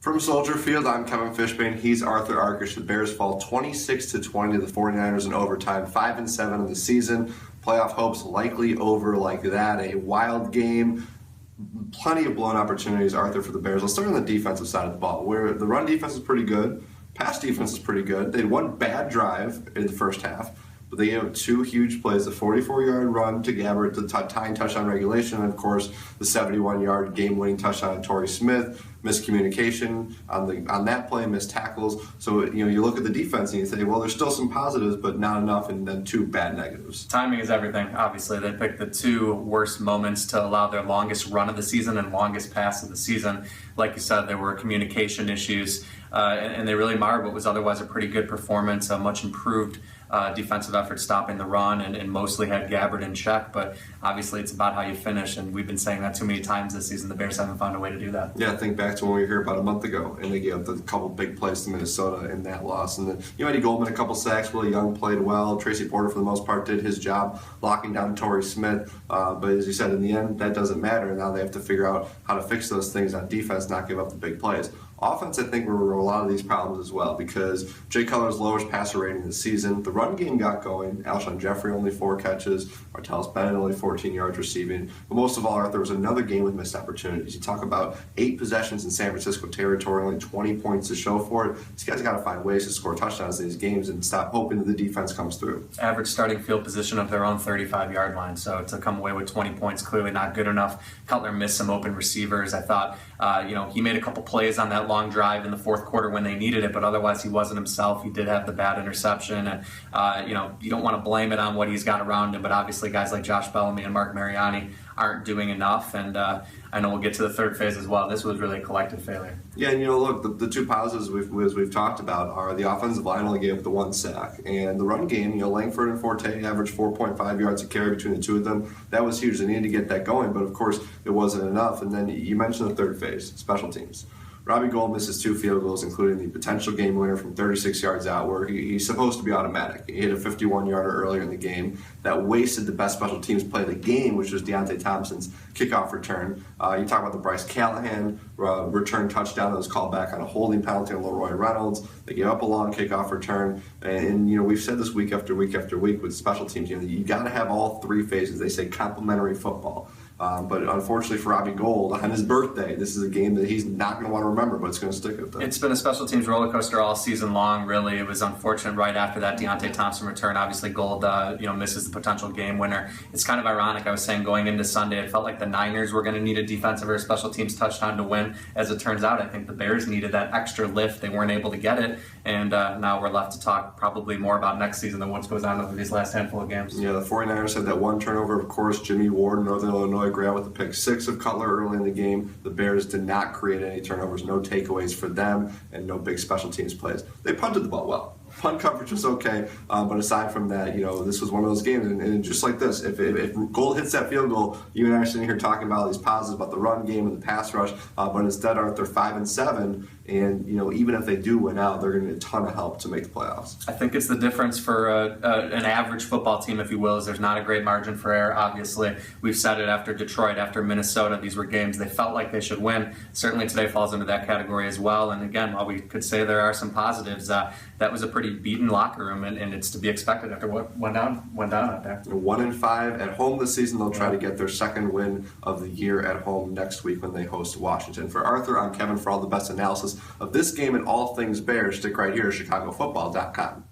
From Soldier Field, I'm Kevin Fishbain. He's Arthur Arkush. The Bears fall 26-20 to the 49ers in overtime, 5-7 in the season. Playoff hopes likely over like that. A wild game. Plenty of blown opportunities, Arthur, for the Bears. Let's start on the defensive side of the ball, where the run defense is pretty good. Pass defense is pretty good. They had one bad drive in the first half, but they gave up two huge plays, the 44-yard run to Gabbert, the tying touchdown regulation, and, of course, the 71-yard game-winning touchdown to Torrey Smith. Miscommunication on that play, missed tackles. So, you look at the defense and you say, well, there's still some positives, but not enough, and then two bad negatives. Timing is everything. Obviously, they picked the two worst moments to allow their longest run of the season and longest pass of the season. Like you said, there were communication issues, and they really marred what was otherwise a pretty good performance, a much improved defensive effort stopping the run, and mostly had Gabbert in check. But obviously, it's about how you finish, and we've been saying that too many times this season. The Bears haven't found a way to do that. Yeah, think back to when we were here about a month ago, and they gave up a couple big plays to Minnesota in that loss. And then Eddie Goldman, a couple sacks. Willie Young played well. Tracy Porter, for the most part, did his job locking down Torrey Smith. But as you said, in the end, that doesn't matter. Now they have to figure out how to fix those things on defense, not give up the big plays. Offense, I think, were a lot of these problems as well, because Jay Cutler's lowest passer rating this season. The run game got going. Alshon Jeffrey only 4 catches. Martellus Bennett only 14 yards receiving. But most of all, Arthur, was another game with missed opportunities. You talk about 8 possessions in San Francisco territory, only 20 points to show for it. These guys got to find ways to score touchdowns in these games and stop hoping that the defense comes through. Average starting field position of their own 35-yard line. So to come away with 20 points, clearly not good enough. Cutler missed some open receivers. I thought, he made a couple plays on that long drive in the fourth quarter when they needed it, but otherwise he wasn't himself. He did have the bad interception, and you don't want to blame it on what he's got around him, but obviously guys like Josh Bellamy and Mark Mariani aren't doing enough, and I know we'll get to the third phase as well. This was really a collective failure. Yeah, and look, the two positives we've talked about are the offensive line only gave up the 1 sack, and the run game. Langford and Forte averaged 4.5 yards a carry between the two of them. That was huge. They needed to get that going, but of course it wasn't enough. And then you mentioned the third phase, special teams. Robbie Gould misses 2 field goals, including the potential game winner from 36 yards out, where he's supposed to be automatic. He hit a 51-yarder earlier in the game that wasted the best special teams play of the game, which was Deontay Thompson's kickoff return. You talk about the Bryce Callahan return touchdown that was called back on a holding penalty on Leroy Reynolds. They gave up a long kickoff return, and we've said this week after week after week with special teams. You got to have all 3 phases. They say complementary football. But unfortunately for Robbie Gould, on his birthday, this is a game that he's not going to want to remember, but it's going to stick with him. It's been a special teams roller coaster all season long, really. It was unfortunate right after that Deontay Thompson return. Obviously, Gould misses the potential game winner. It's kind of ironic. I was saying going into Sunday, it felt like the Niners were going to need a defensive or a special teams touchdown to win. As it turns out, I think the Bears needed that extra lift. They weren't able to get it, and now we're left to talk probably more about next season than what goes on over these last handful of games. Yeah, the 49ers had that one turnover, of course. Jimmy Ward, Northern Illinois, grabbed with the pick 6 of Cutler early in the game. The Bears did not create any turnovers, no takeaways for them, and no big special teams plays. They punted the ball well. Punt coverage was okay, but aside from that, this was one of those games, and just like this, if Gould hits that field goal, you and I are sitting here talking about all these positives about the run game and the pass rush, but instead, Arthur, 5-7, and even if they do win out, they're going to need a ton of help to make the playoffs. I think it's the difference for an average football team, if you will, is there's not a great margin for error. Obviously, we've said it after Detroit, after Minnesota. These were games they felt like they should win. Certainly today falls into that category as well. And again, while we could say there are some positives, that was a pretty beaten locker room, and it's to be expected after what went down out there. 1-5 at home this season. They'll try to get their second win of the year at home next week when they host Washington. For Arthur, I'm Kevin. For all the best analysis of this game and all things Bears, stick right here at ChicagoFootball.com.